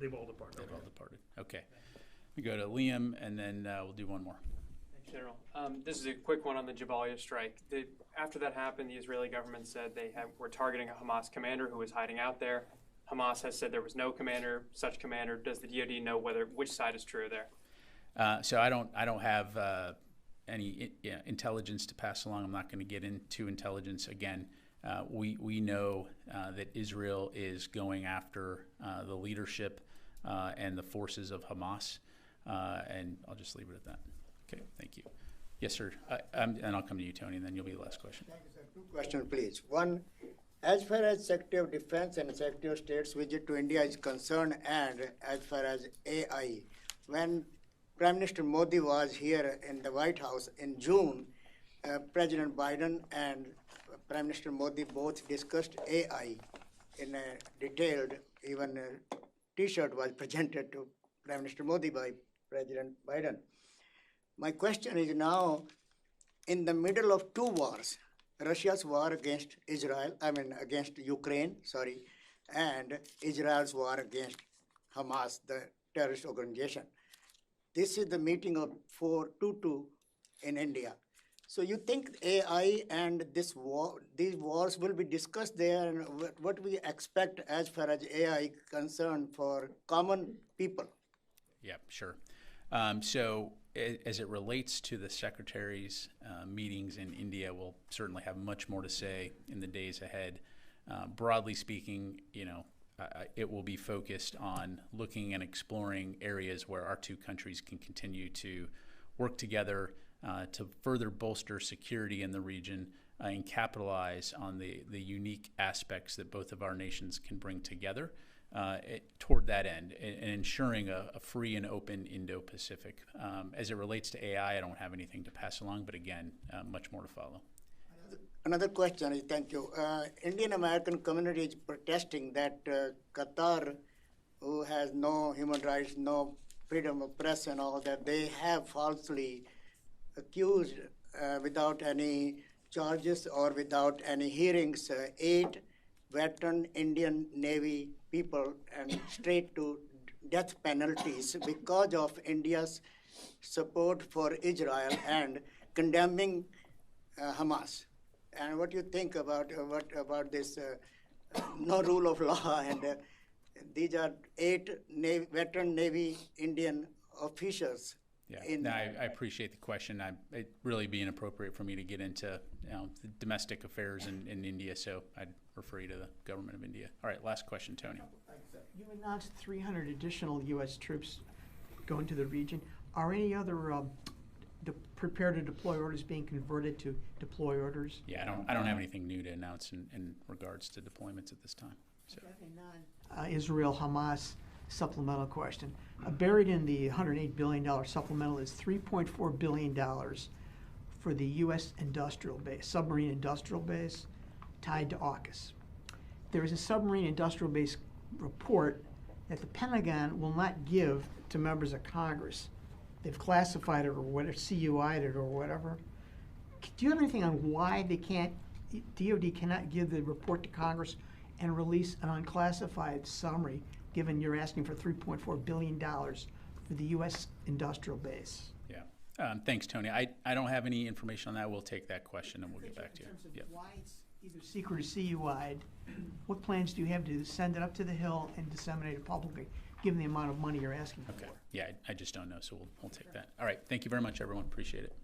Speaker 18: They've all departed.
Speaker 6: They've all departed. Okay. We go to Liam, and then we'll do one more.
Speaker 19: Thanks, General. This is a quick one on the Jabalia strike. After that happened, the Israeli government said they were targeting a Hamas commander who was hiding out there. Hamas has said there was no such commander. Does the DoD know which side is true there?
Speaker 6: So I don't have any intelligence to pass along. I'm not going to get into intelligence again. We know that Israel is going after the leadership and the forces of Hamas, and I'll just leave it at that. Okay, thank you. Yes, sir. And I'll come to you, Tony, and then you'll be the last question.
Speaker 20: Thank you, sir. Two questions, please. One, as far as Secretary of Defense and Secretary of State's visit to India is concerned, and as far as AI, when Prime Minister Modi was here in the White House in June, President Biden and Prime Minister Modi both discussed AI in a detailed, even a T-shirt was presented to Prime Minister Modi by President Biden. My question is now, in the middle of two wars, Russia's war against against Ukraine, and Israel's war against Hamas, the terrorist organization. This is the meeting of 422 in India. So you think AI and these wars will be discussed there, and what we expect as far as AI concerned for common people?
Speaker 6: Yeah, sure. So as it relates to the Secretary's meetings in India, we'll certainly have much more to say in the days ahead. Broadly speaking, it will be focused on looking and exploring areas where our two countries can continue to work together to further bolster security in the region and capitalize on the unique aspects that both of our nations can bring together toward that end, and ensuring a free and open Indo-Pacific. As it relates to AI, I don't have anything to pass along, but again, much more to follow.
Speaker 20: Another question is, thank you. Indian American community is protesting that Qatar, who has no human rights, no freedom of press and all that, they have falsely accused without any charges or without any hearings, 8 veteran Indian Navy people and straight to death penalties because of India's support for Israel and condemning Hamas. And what do you think about this no rule of law? And these are 8 veteran Navy Indian officials.
Speaker 6: Yeah, no, I appreciate the question. It'd really be inappropriate for me to get into the domestic affairs in India, so I'd refer you to the government of India. All right, last question, Tony.
Speaker 5: You announced 300 additional U.S. troops going to the region. Are any other prepare to deploy orders being converted to deploy orders?
Speaker 6: Yeah, I don't have anything new to announce in regards to deployments at this time. So.
Speaker 5: Israel-Hamas supplemental question. Buried in the $108 billion supplemental is $3.4 billion for the U.S. industrial base, submarine industrial base tied to AUKUS. There is a submarine industrial base report that the Pentagon will not give to members of Congress. They've classified it or whatever, CUI'd it or whatever. Do you have anything on why they can't, DOD cannot give the report to Congress and release an unclassified summary, given you're asking for $3.4 billion for the U.S. industrial base?
Speaker 6: Yeah. Thanks, Tony. I don't have any information on that. We'll take that question and we'll get back to you.
Speaker 5: In terms of why it's either secret or CUI'd, what plans do you have to send it up to the Hill and disseminate it publicly, given the amount of money you're asking for?
Speaker 6: Okay. Yeah, I just don't know, so we'll take that. All right. Thank you very much, everyone. Appreciate it.